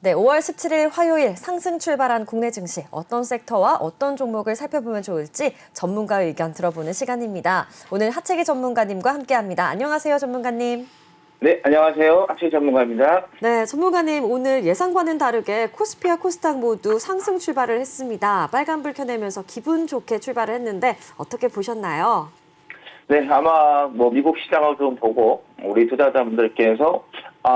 네, 5월 17일 화요일 상승 출발한 국내 증시 어떤 섹터와 어떤 종목을 살펴보면 좋을지 전문가의 의견 들어보는 시간입니다. 오늘 하채기 전문가님과 함께합니다. 안녕하세요, 전문가님. 네, 안녕하세요. 하채기 전문가입니다. 네, 전문가님 오늘 예상과는 다르게 코스피와 코스닥 모두 상승 출발을 했습니다. 빨간불 켜내면서 기분 좋게 출발을 했는데 어떻게 보셨나요? 네, 아마 미국 시장을 좀 보고 우리 투자자분들께서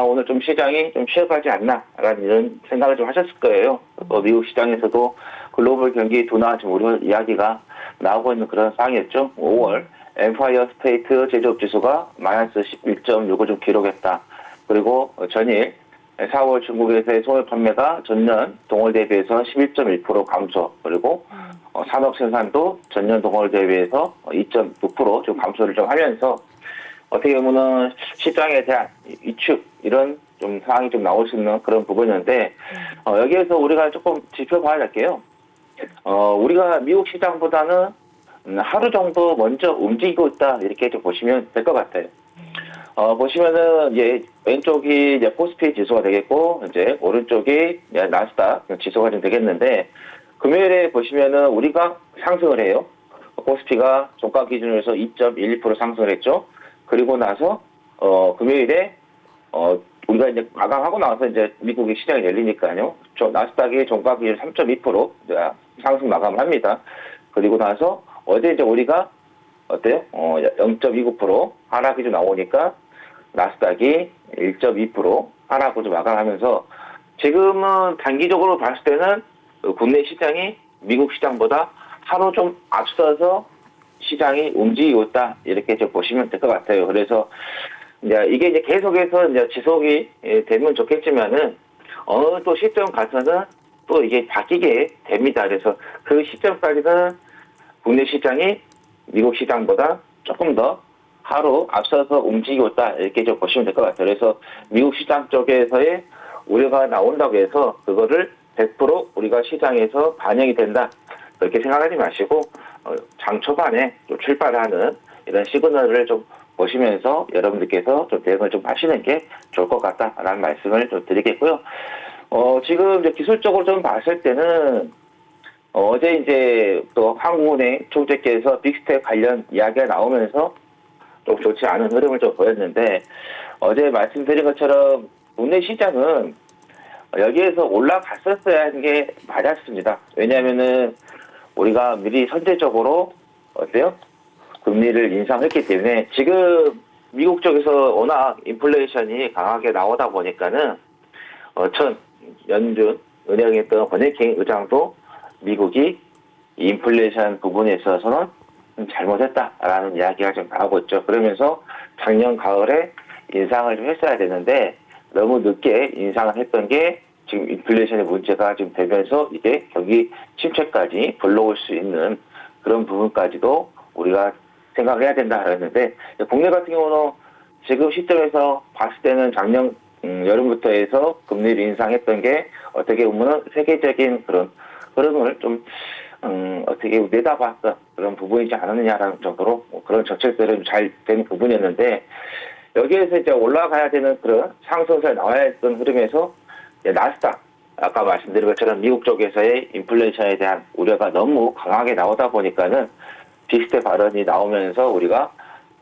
오늘 좀 시장이 좀 쉬어가지 않나라는 이런 생각을 좀 하셨을 거예요. 미국 시장에서도 글로벌 경기 둔화 좀 우려 이야기가 나오고 있는 그런 상황이었죠. 5월 엠파이어 스테이트 제조업 지수가 마이너스 11.65 좀 기록했다. 그리고 전일 4월 중국에서의 소매 판매가 전년 동월 대비해서 11.1% 감소. 그리고 산업 생산도 전년 동월 대비해서 2.9% 좀 감소를 좀 하면서 어떻게 보면은 시장에 대한 위축 이런 좀 상황이 좀 나올 수 있는 그런 부분인데 여기에서 우리가 조금 짚어봐야 할게요. 우리가 미국 시장보다는 하루 정도 먼저 움직이고 있다 이렇게 좀 보시면 될 것 같아요. 보시면은 이제 왼쪽이 이제 코스피 지수가 되겠고 이제 오른쪽이 나스닥 지수가 좀 되겠는데 금요일에 보시면은 우리가 상승을 해요. 코스피가 종가 기준으로 해서 2.12% 상승을 했죠. 그리고 나서 금요일에 우리가 이제 마감하고 나서 이제 미국의 시장이 열리니까요. 나스닥이 종가 기준 3.2% 상승 마감을 합니다. 그리고 나서 어제 이제 우리가 어때요? 0.29% 하락이 좀 나오니까 나스닥이 1.2% 하락으로 좀 마감하면서 지금은 단기적으로 봤을 때는 국내 시장이 미국 시장보다 하루 좀 앞서서 시장이 움직이고 있다 이렇게 좀 보시면 될 것 같아요. 그래서 이게 이제 계속해서 이제 지속이 되면 좋겠지만은 어느 또 시점 가서는 또 이게 바뀌게 됩니다. 그래서 그 시점까지는 국내 시장이 미국 시장보다 조금 더 하루 앞서서 움직이고 있다 이렇게 좀 보시면 될 것 같아요. 그래서 미국 시장 쪽에서의 우려가 나온다고 해서 그거를 100% 우리가 시장에서 반영이 된다 그렇게 생각하지 마시고 장 초반에 또 출발하는 이런 시그널을 좀 보시면서 여러분들께서 좀 대응을 좀 하시는 게 좋을 것 같다라는 말씀을 좀 드리겠고요. 지금 이제 기술적으로 좀 봤을 때는 어제 이제 또 한국은행 총재께서 빅스텝 관련 이야기가 나오면서 좀 좋지 않은 흐름을 좀 보였는데 어제 말씀드린 것처럼 국내 시장은 여기에서 올라갔었어야 하는 게 맞았습니다. 왜냐하면은 우리가 미리 선제적으로 어때요? 금리를 인상했기 때문에 지금 미국 쪽에서 워낙 인플레이션이 강하게 나오다 보니까는 전 연준 은행의 또 버냉킹 의장도 미국이 인플레이션 부분에 있어서는 잘못했다라는 이야기가 좀 나오고 있죠. 그러면서 작년 가을에 인상을 좀 했어야 되는데 너무 늦게 인상을 했던 게 지금 인플레이션의 문제가 좀 되면서 이게 경기 침체까지 불러올 수 있는 그런 부분까지도 우리가 생각을 해야 된다 그랬는데 국내 같은 경우는 지금 시점에서 봤을 때는 작년 여름부터 해서 금리를 인상했던 게 어떻게 보면 세계적인 그런 흐름을 좀 어떻게 내다봤던 그런 부분이지 않았느냐라는 정도로 그런 정책들은 잘 된 부분이었는데 여기에서 이제 올라가야 되는 그런 상승세가 나와야 했던 흐름에서 나스닥 아까 말씀드린 것처럼 미국 쪽에서의 인플레이션에 대한 우려가 너무 강하게 나오다 보니까는 빅스텝 발언이 나오면서 우리가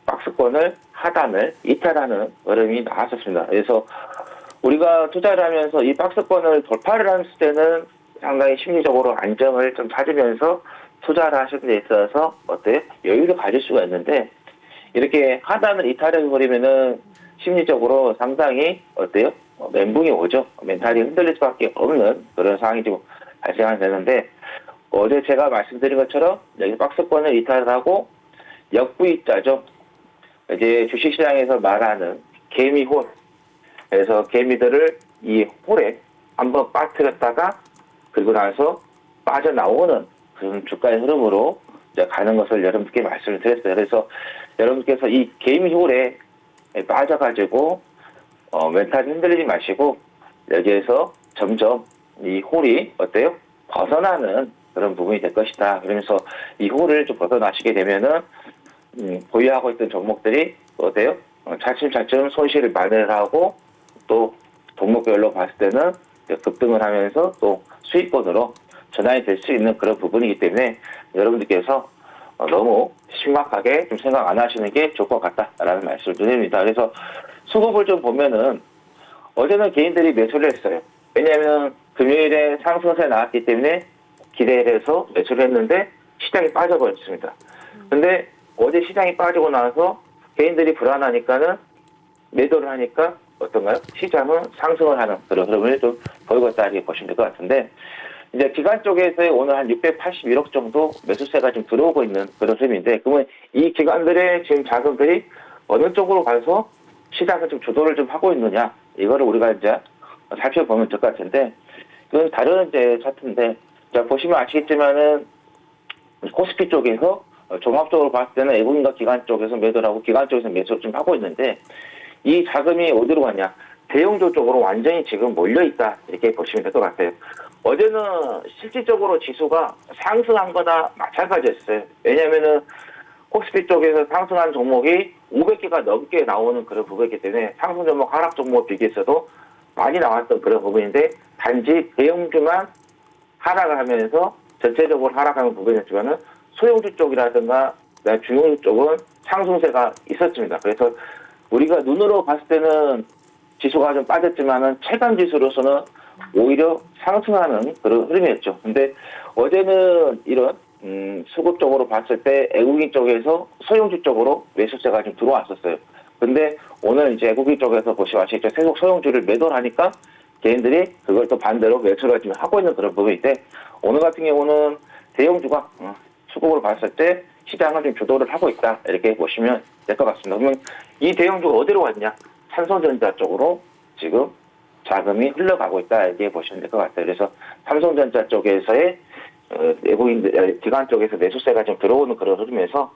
박스권을 하단을 이탈하는 흐름이 나왔었습니다. 그래서 우리가 투자를 하면서 이 박스권을 돌파를 했을 때는 상당히 심리적으로 안정을 좀 찾으면서 투자를 하시는 데 있어서 어때요? 여유를 가질 수가 있는데 이렇게 하단을 이탈해버리면은 심리적으로 상당히 어때요? 멘붕이 오죠. 멘탈이 흔들릴 수밖에 없는 그런 상황이 좀 발생하게 되는데 어제 제가 말씀드린 것처럼 여기 박스권을 이탈하고 역부익자죠. 이제 주식시장에서 말하는 개미홀. 그래서 개미들을 이 홀에 한번 빠뜨렸다가 그리고 나서 빠져나오는 그런 주가의 흐름으로 이제 가는 것을 여러분께 말씀을 드렸어요. 그래서 여러분께서 이 개미홀에 빠져가지고 멘탈이 흔들리지 마시고 여기에서 점점 이 홀이 어때요? 벗어나는 그런 부분이 될 것이다. 그러면서 이 홀을 좀 벗어나시게 되면은 보유하고 있던 종목들이 어때요? 차츰차츰 손실을 만회하고 또 종목별로 봤을 때는 급등을 하면서 또 수익권으로 전환이 될 수 있는 그런 부분이기 때문에 여러분들께서 너무 심각하게 좀 생각 안 하시는 게 좋을 것 같다라는 말씀을 드립니다. 그래서 수급을 좀 보면은 어제는 개인들이 매수를 했어요. 왜냐하면 금요일에 상승세 나왔기 때문에 기대를 해서 매수를 했는데 시장이 빠져버렸습니다. 근데 어제 시장이 빠지고 나서 개인들이 불안하니까는 매도를 하니까 어떤가요? 시장은 상승을 하는 그런 흐름을 좀 보이고 있다 이렇게 보시면 될 것 같은데 이제 기관 쪽에서 오늘 한 681억 정도 매수세가 지금 들어오고 있는 그런 흐름인데 그러면 이 기관들의 지금 자금들이 어느 쪽으로 가서 시장을 좀 주도를 좀 하고 있느냐 이거를 우리가 이제 살펴보면 될 것 같은데 이건 다른 이제 차트인데 자 보시면 아시겠지만은 코스피 쪽에서 종합적으로 봤을 때는 외국인과 기관 쪽에서 매도를 하고 기관 쪽에서 매수를 좀 하고 있는데 이 자금이 어디로 갔냐 대형주 쪽으로 완전히 지금 몰려있다 이렇게 보시면 될 것 같아요. 어제는 실질적으로 지수가 상승한 거나 마찬가지였어요. 왜냐하면은 코스피 쪽에서 상승한 종목이 500개가 넘게 나오는 그런 부분이기 때문에 상승 종목 하락 종목 비교해서도 많이 나왔던 그런 부분인데 단지 대형주만 하락을 하면서 전체적으로 하락하는 부분이었지만은 소형주 쪽이라든가 중형주 쪽은 상승세가 있었습니다. 그래서 우리가 눈으로 봤을 때는 지수가 좀 빠졌지만은 체감 지수로서는 오히려 상승하는 그런 흐름이었죠. 근데 어제는 이런 수급 쪽으로 봤을 때 외국인 쪽에서 소형주 쪽으로 매수세가 좀 들어왔었어요. 근데 오늘 이제 외국인 쪽에서 보시면 아시겠죠. 계속 소형주를 매도를 하니까 개인들이 그걸 또 반대로 매수를 지금 하고 있는 그런 부분인데 오늘 같은 경우는 대형주가 수급을 봤을 때 시장을 좀 주도를 하고 있다 이렇게 보시면 될 것 같습니다. 그러면 이 대형주가 어디로 갔냐? 삼성전자 쪽으로 지금 자금이 흘러가고 있다 이렇게 보시면 될 것 같아요. 그래서 삼성전자 쪽에서의 외국인들 기관 쪽에서 매수세가 좀 들어오는 그런 흐름에서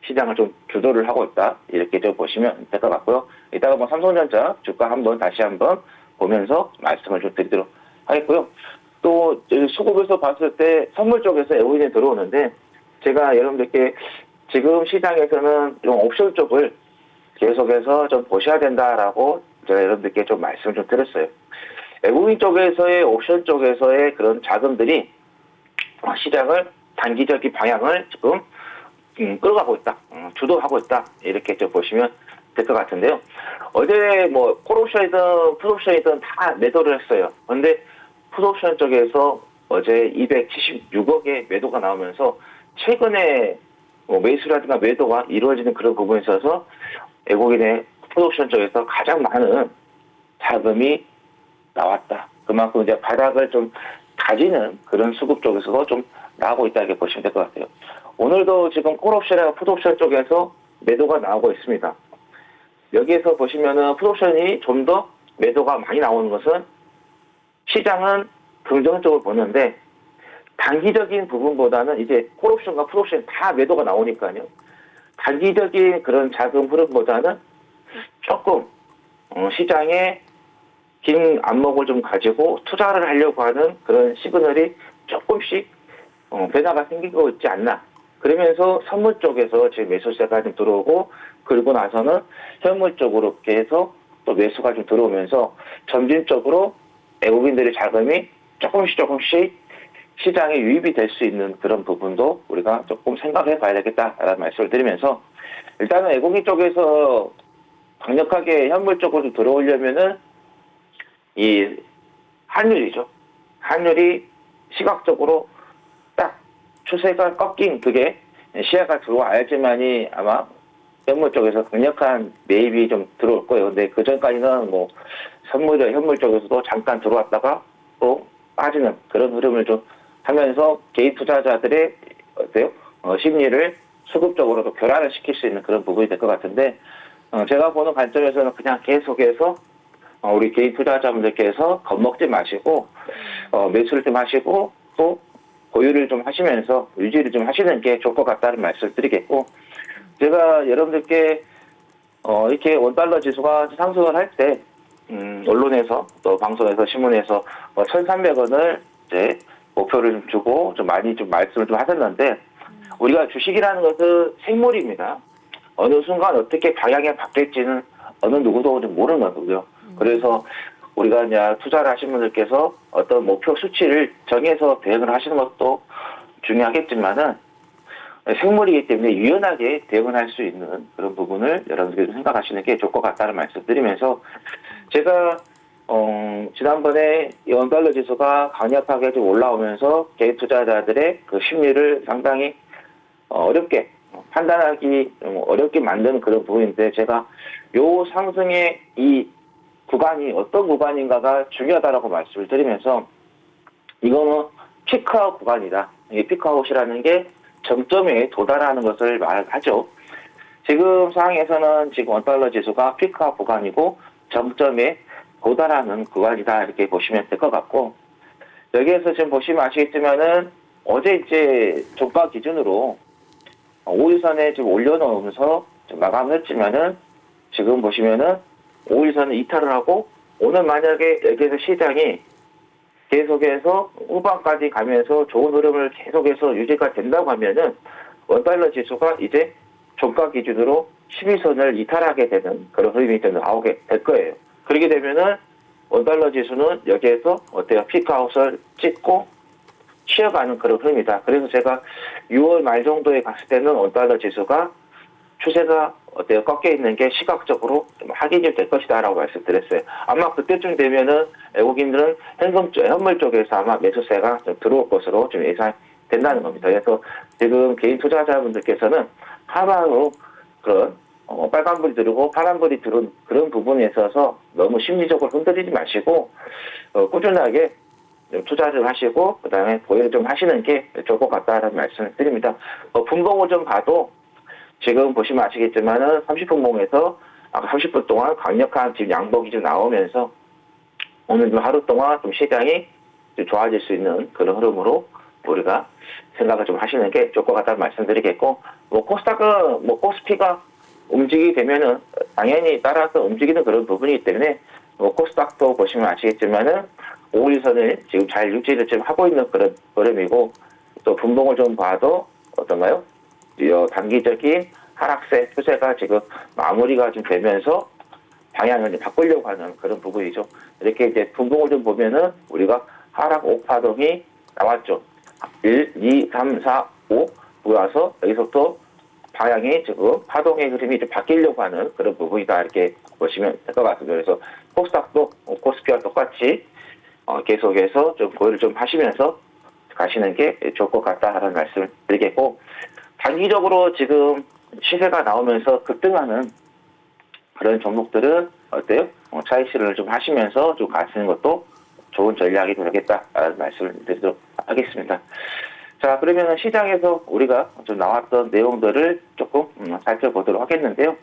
시장을 좀 주도를 하고 있다 이렇게 좀 보시면 될 것 같고요. 이따가 뭐 삼성전자 주가 한번 다시 한번 보면서 말씀을 좀 드리도록 하겠고요. 또 수급에서 봤을 때 선물 쪽에서 외국인이 들어오는데 제가 여러분들께 지금 시장에서는 좀 옵션 쪽을 계속해서 좀 보셔야 된다라고 제가 여러분들께 좀 말씀을 좀 드렸어요. 외국인 쪽에서의 옵션 쪽에서의 그런 자금들이 시장을 단기적인 방향을 지금 끌어가고 있다, 주도하고 있다 이렇게 좀 보시면 될 것 같은데요. 어제 뭐 콜옵션이든 풋옵션이든 다 매도를 했어요. 그런데 풋옵션 쪽에서 어제 276억의 매도가 나오면서 최근에 뭐 매수라든가 매도가 이루어지는 그런 부분에 있어서 외국인의 풋옵션 쪽에서 가장 많은 자금이 나왔다. 그만큼 이제 바닥을 좀 가지는 그런 수급 쪽에서도 좀 나오고 있다 이렇게 보시면 될 것 같아요. 오늘도 지금 콜옵션이나 풋옵션 쪽에서 매도가 나오고 있습니다. 여기에서 보시면은 풋옵션이 좀 더 매도가 많이 나오는 것은 시장은 긍정적으로 보는데 단기적인 부분보다는 이제 콜옵션과 풋옵션 다 매도가 나오니까요. 단기적인 그런 자금 흐름보다는 조금 시장에 긴 안목을 좀 가지고 투자를 하려고 하는 그런 시그널이 조금씩 변화가 생기고 있지 않나. 그러면서 선물 쪽에서 지금 매수세가 좀 들어오고 그리고 나서는 현물 쪽으로 이렇게 해서 또 매수가 좀 들어오면서 점진적으로 외국인들의 자금이 조금씩 시장에 유입이 될 수 있는 그런 부분도 우리가 조금 생각해 봐야 되겠다라는 말씀을 드리면서 일단은 외국인 쪽에서 강력하게 현물 쪽으로 좀 들어오려면은 이 환율이죠. 환율이 시각적으로 딱 추세가 꺾인 그게 시야가 들어와야지만이 아마 현물 쪽에서 강력한 매입이 좀 들어올 거예요. 근데 그 전까지는 뭐 현물 쪽에서도 잠깐 들어왔다가 또 빠지는 그런 흐름을 좀 하면서 개인 투자자들의 어때요? 심리를 수급적으로도 교란을 시킬 수 있는 그런 부분이 될 것 같은데 제가 보는 관점에서는 그냥 계속해서 우리 개인 투자자분들께서 겁먹지 마시고 매수를 좀 하시고 또 보유를 좀 하시면서 유지를 좀 하시는 게 좋을 것 같다는 말씀을 드리겠고 제가 여러분들께 이렇게 원달러 지수가 상승을 할 때 언론에서 또 방송에서 신문에서 1,300원을 이제 목표를 좀 주고 좀 많이 좀 말씀을 좀 하셨는데 우리가 주식이라는 것은 생물입니다. 어느 순간 어떻게 방향이 바뀔지는 어느 누구도 좀 모르는 거고요. 그래서 우리가 이제 투자를 하신 분들께서 어떤 목표 수치를 정해서 대응을 하시는 것도 중요하겠지만은 생물이기 때문에 유연하게 대응을 할 수 있는 그런 부분을 여러분들이 생각하시는 게 좋을 것 같다는 말씀드리면서 제가 지난번에 원달러 지수가 강력하게 좀 올라오면서 개인 투자자들의 그 심리를 상당히 어렵게 판단하기 어렵게 만드는 그런 부분인데 제가 요 상승의 이 구간이 어떤 구간인가가 중요하다라고 말씀을 드리면서 이거는 피크아웃 구간이다. 이 피크아웃이라는 게 정점에 도달하는 것을 말하죠. 지금 상황에서는 지금 원달러 지수가 피크아웃 구간이고 정점에 도달하는 구간이다 이렇게 보시면 될 것 같고 여기에서 지금 보시면 아시겠지만은 어제 이제 종가 기준으로 5일선에 좀 올려놓으면서 좀 마감을 했지만은 지금 보시면은 5일선을 이탈을 하고 오늘 만약에 여기에서 시장이 계속해서 후반까지 가면서 좋은 흐름을 계속해서 유지가 된다고 하면은 원달러 지수가 이제 종가 기준으로 12선을 이탈하게 되는 그런 흐름이 좀 나오게 될 거예요. 그렇게 되면은 원달러 지수는 여기에서 어때요? 피크아웃을 찍고 쉬어가는 그런 흐름이다. 그래서 제가 6월 말 정도에 갔을 때는 원달러 지수가 추세가 어때요? 꺾여 있는 게 시각적으로 좀 확인이 될 것이다라고 말씀드렸어요. 아마 그때쯤 되면은 외국인들은 현물 쪽에서 아마 매수세가 좀 들어올 것으로 좀 예상된다는 겁니다. 그래서 지금 개인 투자자분들께서는 하방으로 그런 빨간불이 들어오고 파란불이 들어온 그런 부분에 있어서 너무 심리적으로 흔들리지 마시고 꾸준하게 투자를 하시고 그다음에 보유를 좀 하시는 게 좋을 것 같다라는 말씀을 드립니다. 분봉을 좀 봐도 지금 보시면 아시겠지만은 30분봉에서 아까 30분 동안 강력한 지금 양복이 좀 나오면서 오늘 좀 하루 동안 좀 시장이 좀 좋아질 수 있는 그런 흐름으로 우리가 생각을 좀 하시는 게 좋을 것 같다는 말씀드리겠고 코스닥은 코스피가 움직이게 되면은 당연히 따라서 움직이는 그런 부분이기 때문에 코스닥도 보시면 아시겠지만은 5일선을 지금 잘 유지를 지금 하고 있는 그런 흐름이고 또 분봉을 좀 봐도 어떤가요? 단기적인 하락세 추세가 지금 마무리가 좀 되면서 방향을 바꾸려고 하는 그런 부분이죠. 이렇게 이제 분봉을 좀 보면은 우리가 하락 5파동이 나왔죠. 1, 2, 3, 4, 5 모여서 여기서부터 방향이 지금 파동의 흐름이 좀 바뀌려고 하는 그런 부분이다 이렇게 보시면 될 것 같습니다. 그래서 코스닥도 코스피와 똑같이 계속해서 좀 보유를 좀 하시면서 가시는 게 좋을 것 같다라는 말씀을 드리겠고 단기적으로 지금 시세가 나오면서 급등하는 그런 종목들은 어때요? 차익 실현을 좀 하시면서 좀 가시는 것도 좋은 전략이 되겠다라는 말씀을 드리도록 하겠습니다. 자, 그러면 시장에서 우리가 좀 나왔던 내용들을 조금 살펴보도록 하겠는데요.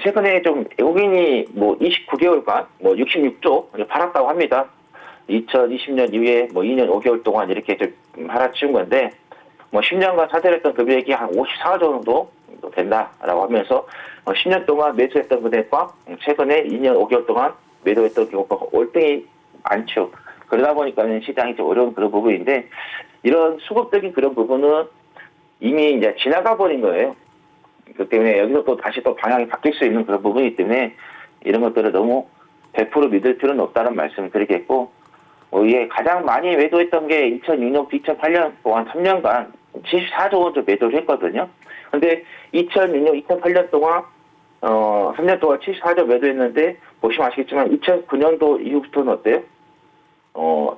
최근에 좀 외국인이 29개월간 66조 팔았다고 합니다. 2020년 이후에 2년 5개월 동안 이렇게 좀 팔아치운 건데 10년간 사들였던 금액이 한 54조 정도 된다라고 하면서 10년 동안 매수했던 금액과 최근에 2년 5개월 동안 매도했던 경우가 월등히 많죠. 그러다 보니까는 시장이 좀 어려운 그런 부분인데 이런 수급적인 그런 부분은 이미 이제 지나가 버린 거예요. 그 때문에 여기서 또 다시 또 방향이 바뀔 수 있는 그런 부분이기 때문에 이런 것들을 너무 100% 믿을 필요는 없다는 말씀을 드리겠고 이게 가장 많이 매도했던 게 2006년부터 2008년 동안 3년간 74조 원 매도를 했거든요. 근데 2006년, 2008년 동안 3년 동안 74조 매도했는데 보시면 아시겠지만 2009년도 이후부터는 어때요?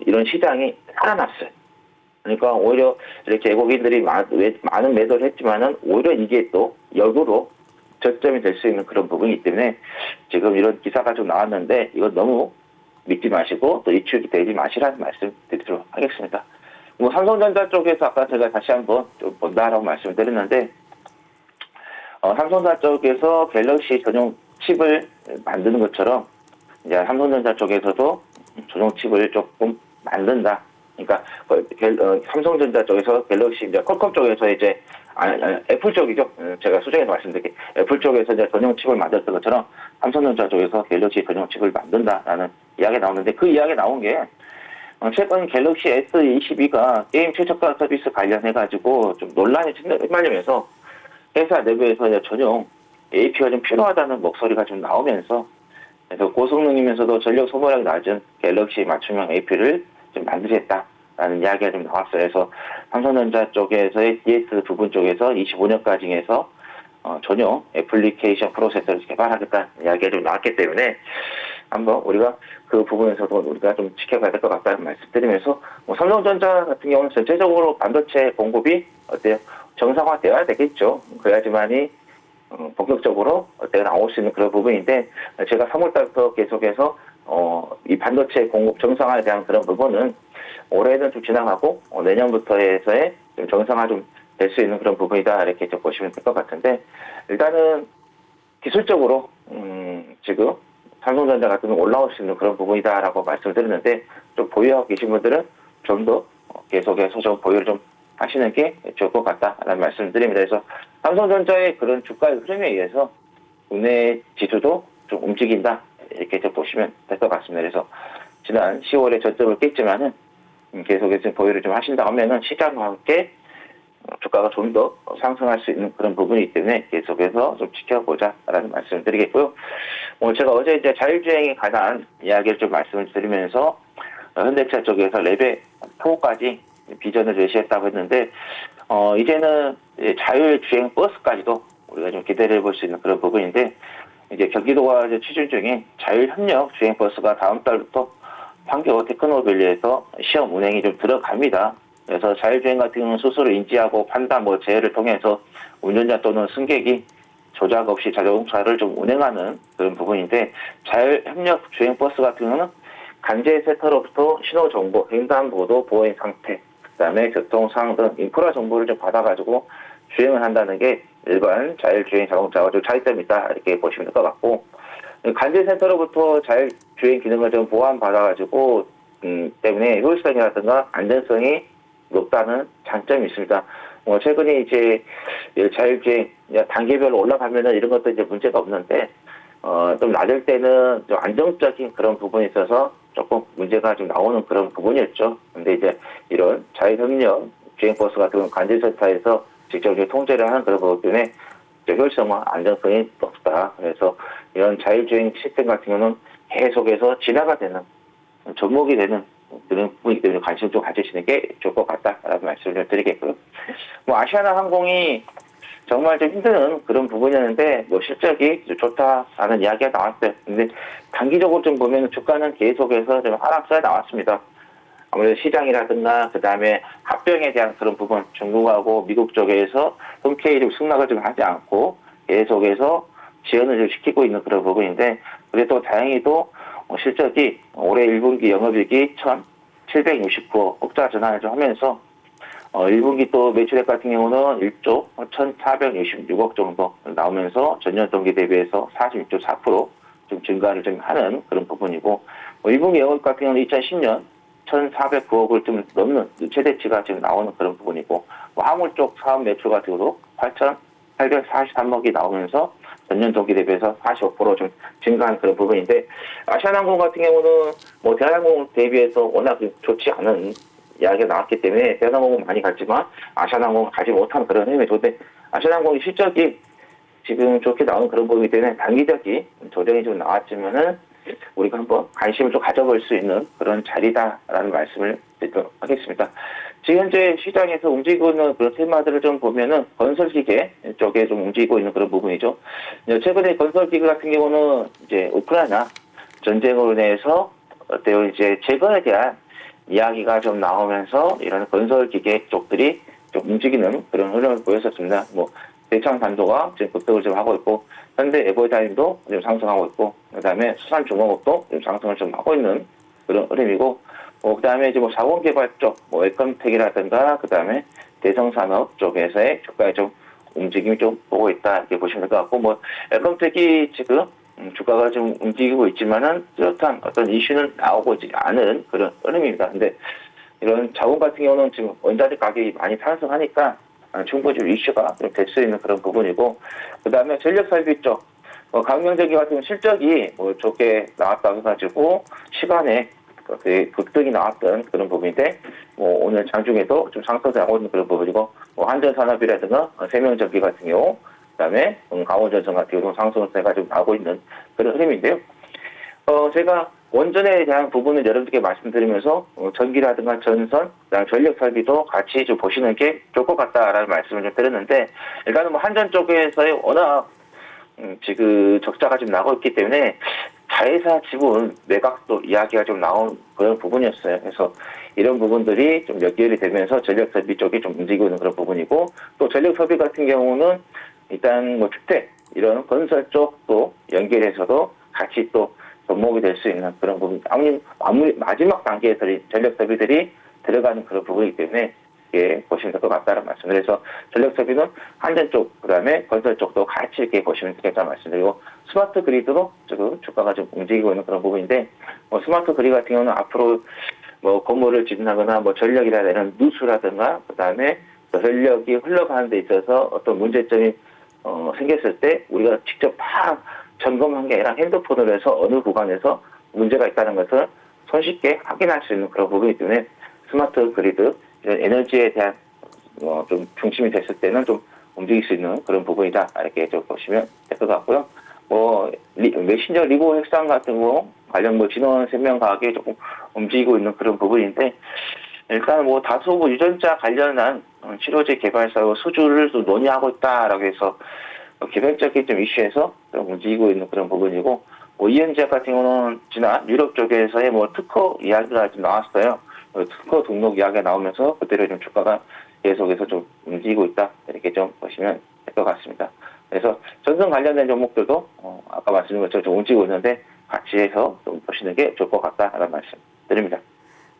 이런 시장이 살아났어요. 그러니까 오히려 이렇게 외국인들이 많은 매도를 했지만은 오히려 이게 또 역으로 저점이 될 수 있는 그런 부분이기 때문에 지금 이런 기사가 좀 나왔는데 이건 너무 믿지 마시고 또 입출이 되지 마시라는 말씀 드리도록 하겠습니다. 삼성전자 쪽에서 아까 제가 다시 한번 좀 본다라고 말씀드렸는데 삼성전자 쪽에서 갤럭시 전용 칩을 만드는 것처럼 이제 삼성전자 쪽에서도 전용 칩을 조금 만든다. 그러니까 삼성전자 쪽에서 갤럭시 이제 퀄컴 쪽에서 이제 애플 쪽이죠. 제가 수정해서 말씀드릴게요. 애플 쪽에서 이제 전용 칩을 만들었던 것처럼 삼성전자 쪽에서 갤럭시 전용 칩을 만든다라는 이야기 나오는데 그 이야기 나온 게 최근 갤럭시 S22가 게임 최저가 서비스 관련해가지고 좀 논란이 휘말리면서 회사 내부에서 전용 AP가 좀 필요하다는 목소리가 좀 나오면서 그래서 고성능이면서도 전력 소모량이 낮은 갤럭시 맞춤형 AP를 좀 만들겠다라는 이야기가 좀 나왔어요. 그래서 삼성전자 쪽에서의 DS 부분 쪽에서 25년까지해서 전용 애플리케이션 프로세서를 개발하겠다는 이야기가 좀 나왔기 때문에 한번 우리가 그 부분에서도 우리가 좀 지켜봐야 될 것 같다는 말씀드리면서 삼성전자 같은 경우는 전체적으로 반도체 공급이 어때요? 정상화되어야 되겠죠. 그래야지만이 본격적으로 나올 수 있는 그런 부분인데 제가 3월달부터 계속해서 이 반도체 공급 정상화에 대한 그런 부분은 올해는 좀 지나가고 내년부터 해서의 좀 정상화 좀 될 수 있는 그런 부분이다 이렇게 좀 보시면 될 것 같은데 일단은 기술적으로 지금 삼성전자 같은 경우 올라올 수 있는 그런 부분이다라고 말씀드렸는데 좀 보유하고 계신 분들은 좀 더 계속해서 좀 보유를 좀 하시는 게 좋을 것 같다라는 말씀을 드립니다. 그래서 삼성전자의 그런 주가의 흐름에 의해서 국내 지수도 좀 움직인다 이렇게 좀 보시면 될 것 같습니다. 그래서 지난 10월에 저점을 깼지만은 계속해서 보유를 좀 하신다 하면은 시장과 함께 주가가 좀 더 상승할 수 있는 그런 부분이기 때문에 계속해서 좀 지켜보자라는 말씀을 드리겠고요. 제가 어제 이제 자율주행에 관한 이야기를 좀 말씀을 드리면서 현대차 쪽에서 레벨 4까지 비전을 제시했다고 했는데 이제는 자율주행 버스까지도 우리가 좀 기대를 해볼 수 있는 그런 부분인데 이제 경기도가 이제 추진 중에 자율협력 주행 버스가 다음 달부터 판교 테크노밸리에서 시험 운행이 좀 들어갑니다. 그래서 자율주행 같은 경우는 스스로 인지하고 판단, 제어를 통해서 운전자 또는 승객이 조작 없이 자동차를 좀 운행하는 그런 부분인데 자율협력 주행 버스 같은 경우는 관제 센터로부터 신호 정보, 횡단보도 보행 상태, 그다음에 교통 상황 등 인프라 정보를 좀 받아가지고 주행을 한다는 게 일반 자율주행 자동차와 좀 차이점이 있다 이렇게 보시면 될 것 같고 관제 센터로부터 자율주행 기능을 좀 보완받아가지고 때문에 효율성이라든가 안전성이 높다는 장점이 있습니다. 최근에 이제 자율주행 단계별로 올라가면은 이런 것도 이제 문제가 없는데 좀 낮을 때는 좀 안정적인 그런 부분이 있어서 조금 문제가 좀 나오는 그런 부분이었죠. 근데 이제 이런 자율협력 주행버스 같은 관제센터에서 직접 통제를 하는 그런 부분 때문에 효율성과 안정성이 높다. 그래서 이런 자율주행 시스템 같은 경우는 계속해서 진화가 되는 접목이 되는 그런 부분이기 때문에 관심 좀 가지시는 게 좋을 것 같다라는 말씀을 좀 드리겠고요. 아시아나항공이 정말 좀 힘든 그런 부분이었는데 실적이 좋다라는 이야기가 나왔어요. 근데 단기적으로 좀 보면 주가는 계속해서 좀 하락세가 나왔습니다. 아무래도 시장이라든가 그다음에 합병에 대한 그런 부분 중국하고 미국 쪽에서 흔쾌히 좀 승낙을 좀 하지 않고 계속해서 지연을 좀 시키고 있는 그런 부분인데 그래도 다행히도 실적이 올해 1분기 영업이익이 1,769억 흑자 전환을 좀 하면서 1분기 또 매출액 같은 경우는 1조 1,466억 정도 나오면서 전년 동기 대비해서 46.4%좀 증가를 좀 하는 그런 부분이고 1분기 영업 같은 경우는 2010년 1,409억을 좀 넘는 최대치가 지금 나오는 그런 부분이고 화물 쪽 사업 매출 같은 경우도 8,843억이 나오면서 전년 동기 대비해서 45%좀 증가한 그런 부분인데 아시아나항공 같은 경우는 대한항공 대비해서 워낙 좋지 않은 이야기가 나왔기 때문에 대한항공은 많이 갔지만 아시아나항공은 가지 못한 그런 흐름이 좋은데 아시아나항공의 실적이 지금 좋게 나오는 그런 부분이기 때문에 단기적인 조정이 좀 나왔지만은 우리가 한번 관심을 좀 가져볼 수 있는 그런 자리다라는 말씀을 드리도록 하겠습니다. 지금 현재 시장에서 움직이고 있는 그런 테마들을 좀 보면은 건설기계 쪽에 좀 움직이고 있는 그런 부분이죠. 최근에 건설기계 같은 경우는 이제 우크라이나 전쟁으로 인해서 어때요? 이제 재건에 대한 이야기가 좀 나오면서 이런 건설기계 쪽들이 좀 움직이는 그런 흐름을 보였었습니다. 대창단도가 지금 급등을 좀 하고 있고 현대 에버다임도 좀 상승하고 있고 그다음에 수산중공업도 좀 상승을 좀 하고 있는 그런 흐름이고 그다음에 이제 자원개발 쪽 웰컴텍이라든가 그다음에 대성산업 쪽에서의 주가에 좀 움직임이 좀 보고 있다 이렇게 보시면 될 것 같고 웰컴텍이 지금 주가가 좀 움직이고 있지만은 뚜렷한 어떤 이슈는 나오고 있지 않은 그런 흐름입니다. 근데 이런 자원 같은 경우는 지금 원자재 가격이 많이 상승하니까 충분히 좀 이슈가 좀 될 수 있는 그런 부분이고 그다음에 전력 설비 쪽 강명전기 같은 실적이 좋게 나왔다고 해가지고 시간에 급등이 나왔던 그런 부분인데 오늘 장중에도 좀 상승하고 있는 그런 부분이고 한전산업이라든가 세명전기 같은 경우 그다음에 강원전선 같은 경우 상승세가 좀 나오고 있는 그런 흐름인데요. 제가 원전에 대한 부분을 여러분들께 말씀드리면서 전기라든가 전선, 그다음 전력 설비도 같이 좀 보시는 게 좋을 것 같다라는 말씀을 좀 드렸는데 일단은 뭐 한전 쪽에서의 워낙 지금 적자가 좀 나고 있기 때문에 자회사 지분 매각도 이야기가 좀 나온 그런 부분이었어요. 그래서 이런 부분들이 좀 연결이 되면서 전력 설비 쪽이 좀 움직이고 있는 그런 부분이고 또 전력 설비 같은 경우는 일단 뭐 주택 이런 건설 쪽도 연결해서도 같이 또 접목이 될 수 있는 그런 부분. 아무리 마지막 단계에서 전력 설비들이 들어가는 그런 부분이기 때문에 예, 보시면 될 것 같다는 말씀. 그래서 전력 설비는 한전 쪽, 그다음에 건설 쪽도 같이 이렇게 보시면 되겠다는 말씀드리고 스마트 그리드로 지금 주가가 좀 움직이고 있는 그런 부분인데 뭐 스마트 그리드 같은 경우는 앞으로 뭐 건물을 짓는다거나 뭐 전력이라든가 누수라든가 그다음에 전력이 흘러가는 데 있어서 어떤 문제점이 생겼을 때 우리가 직접 막 점검한 게 아니라 핸드폰으로 해서 어느 구간에서 문제가 있다는 것을 손쉽게 확인할 수 있는 그런 부분이기 때문에 스마트 그리드 이런 에너지에 대한 좀 중심이 됐을 때는 좀 움직일 수 있는 그런 부분이다 이렇게 좀 보시면 될 것 같고요. 뭐 메신저 리고 핵상 같은 거 관련 뭐 진원 생명과학에 조금 움직이고 있는 그런 부분인데 일단 뭐 다소 뭐 유전자 관련한 치료제 개발 사업 수주를 또 논의하고 있다라고 해서 개별적인 좀 이슈에서 좀 움직이고 있는 그런 부분이고 뭐 이현제 같은 경우는 지난 유럽 쪽에서의 뭐 특허 이야기가 좀 나왔어요. 특허 등록 이야기가 나오면서 그대로 좀 주가가 계속해서 좀 움직이고 있다 이렇게 좀 보시면 될 것 같습니다. 그래서 전선 관련된 종목들도 아까 말씀드린 것처럼 좀 움직이고 있는데 같이 해서 좀 보시는 게 좋을 것 같다라는 말씀 드립니다.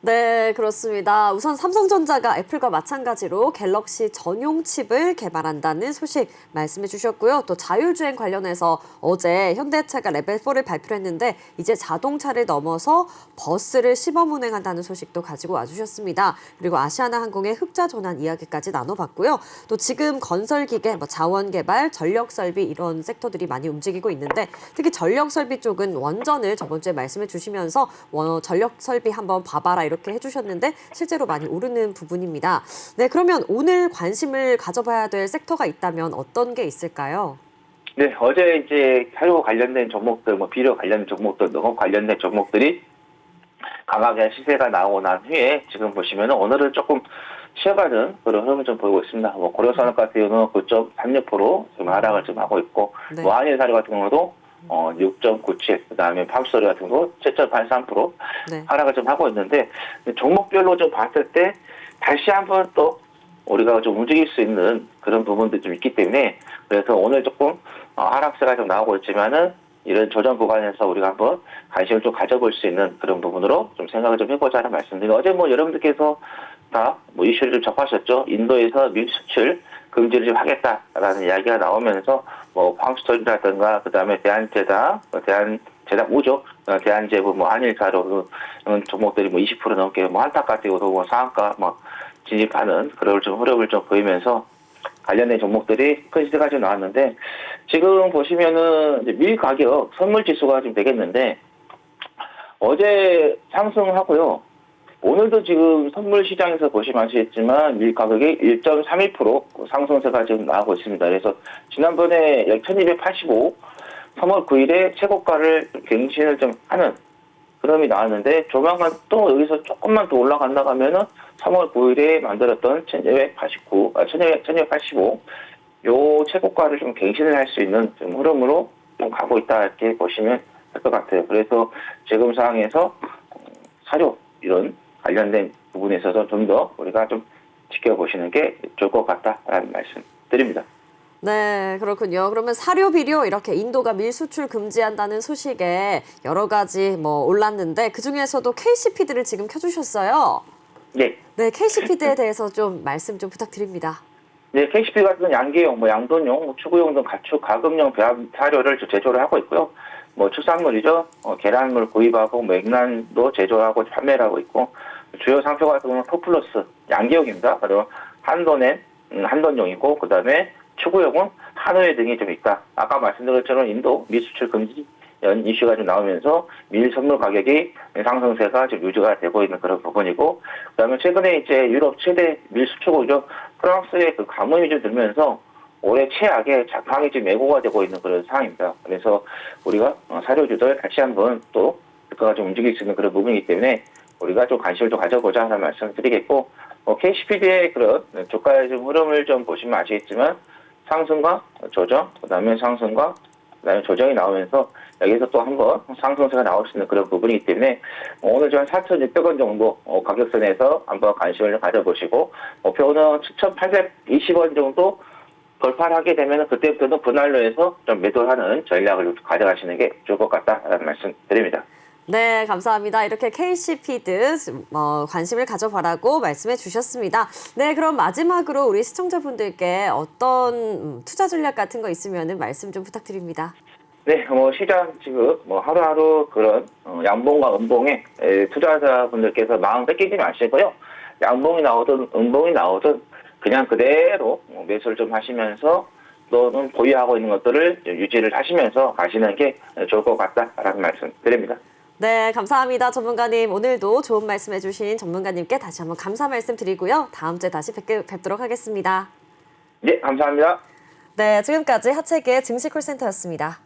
네, 그렇습니다. 우선 삼성전자가 애플과 마찬가지로 갤럭시 전용 칩을 개발한다는 소식 말씀해 주셨고요. 또 자율주행 관련해서 어제 현대차가 레벨4를 발표했는데 이제 자동차를 넘어서 버스를 시범 운행한다는 소식도 가지고 와주셨습니다. 그리고 아시아나항공의 흑자 전환 이야기까지 나눠봤고요. 또 지금 건설기계, 뭐 자원개발, 전력설비 이런 섹터들이 많이 움직이고 있는데 특히 전력설비 쪽은 원전을 저번 주에 말씀해 주시면서 전력설비 한번 봐봐라 이렇게 해주셨는데 실제로 많이 오르는 부분입니다. 네, 그러면 오늘 관심을 가져봐야 될 섹터가 있다면 어떤 게 있을까요? 네, 어제 이제 사료 관련된 종목들, 뭐 비료 관련된 종목들, 농업 관련된 종목들이 강하게 시세가 나오고 난 후에 지금 보시면은 오늘은 조금 쉬어가는 그런 흐름을 좀 보이고 있습니다. 뭐 고려산업 같은 경우는 9.36% 지금 하락을 좀 하고 있고, 네. 뭐 한일사료 같은 경우도 6.97, 그다음에 팜소리 같은 경우 7.83% 네. 하락을 좀 하고 있는데 종목별로 좀 봤을 때 다시 한번 또 우리가 좀 움직일 수 있는 그런 부분들이 좀 있기 때문에 그래서 오늘 조금 하락세가 좀 나오고 있지만은 이런 조정 구간에서 우리가 한번 관심을 좀 가져볼 수 있는 그런 부분으로 좀 생각을 좀 해보자는 말씀드리고 어제 뭐 여러분들께서 다 뭐 이슈를 좀 접하셨죠. 인도에서 밀 수출 금지를 좀 하겠다라는 이야기가 나오면서 뭐 팜스토리라든가 그다음에 대한제당, 대한제당 우죠, 대한제부, 뭐 한일사료 이런 종목들이 뭐 20% 넘게 뭐 한타 같은 경우도 뭐 상한가 뭐 진입하는 그런 좀 흐름을 좀 보이면서 관련된 종목들이 큰 시세가 좀 나왔는데 지금 보시면은 이제 밀 가격 선물 지수가 좀 되겠는데 어제 상승하고요. 오늘도 지금 선물 시장에서 보시면 아시겠지만 밀 가격이 1.31% 상승세가 지금 나오고 있습니다. 그래서 지난번에 1285 3월 9일에 최고가를 갱신을 좀 하는 흐름이 나왔는데 조만간 또 여기서 조금만 더 올라간다 하면은 3월 9일에 만들었던 1285 요 최고가를 좀 갱신을 할 수 있는 좀 흐름으로 좀 가고 있다 이렇게 보시면 될 것 같아요. 그래서 지금 상황에서 사료 이런 관련된 부분에 있어서 좀 더 우리가 좀 지켜보시는 게 좋을 것 같다라는 말씀 드립니다. 네, 그렇군요. 그러면 사료 비료 이렇게 인도가 밀 수출 금지한다는 소식에 여러 가지 뭐 올랐는데 그 중에서도 KC피드를 지금 켜주셨어요. 네. 네, KC피드에 대해서 좀 말씀 좀 부탁드립니다. 네, KCP 같은 양계용, 뭐 양돈용, 뭐 추구용 등 가축 가금용 배합 사료를 제조를 하고 있고요. 뭐 축산물이죠. 계란물 구입하고 맥란도 제조하고 판매를 하고 있고 주요 상표 같은 경우는 포플러스 양계용입니다. 그리고 한돈엔 한돈용이고 그다음에 추구용은 한우회 등이 좀 있다. 아까 말씀드린 것처럼 인도 밀수출 금지 이슈가 좀 나오면서 밀 선물 가격이 상승세가 좀 유지가 되고 있는 그런 부분이고, 그다음에 최근에 이제 유럽 최대 밀 수출국이죠. 프랑스의 그 가뭄이 좀 들면서 올해 최악의 자판기 지금 예고가 되고 있는 그런 상황입니다. 그래서 우리가 사료주들 다시 한번 또 주가가 좀 움직일 수 있는 그런 부분이기 때문에 우리가 좀 관심을 좀 가져보자 하는 말씀을 드리겠고, KCPD의 그런 주가의 좀 흐름을 좀 보시면 아시겠지만 상승과 조정, 그다음에 상승과 그다음에 조정이 나오면서 여기서 또 한번 상승세가 나올 수 있는 그런 부분이기 때문에 오늘 좀 4,600원 정도 가격선에서 한번 관심을 가져보시고, 목표는 7,820원 정도 돌파를 하게 되면 그때부터는 분할로 해서 좀 매도하는 전략을 가져가시는 게 좋을 것 같다라는 말씀 드립니다. 네, 감사합니다. 이렇게 KC피드 관심을 가져보라고 말씀해 주셨습니다. 네, 그럼 마지막으로 우리 시청자분들께 어떤 투자 전략 같은 거 있으면 말씀 좀 부탁드립니다. 네, 시장 지금 하루하루 그런 양봉과 음봉에 투자자분들께서 마음 뺏기지 마시고요. 양봉이 나오든 음봉이 나오든 그냥 그대로 매수를 좀 하시면서 또는 보유하고 있는 것들을 유지를 하시면서 가시는 게 좋을 것 같다라는 말씀 드립니다. 네, 감사합니다. 전문가님. 오늘도 좋은 말씀 해주신 전문가님께 다시 한번 감사 말씀 드리고요. 다음 주에 다시 뵙도록 하겠습니다. 네, 감사합니다. 네, 지금까지 하체계 증시콜센터였습니다.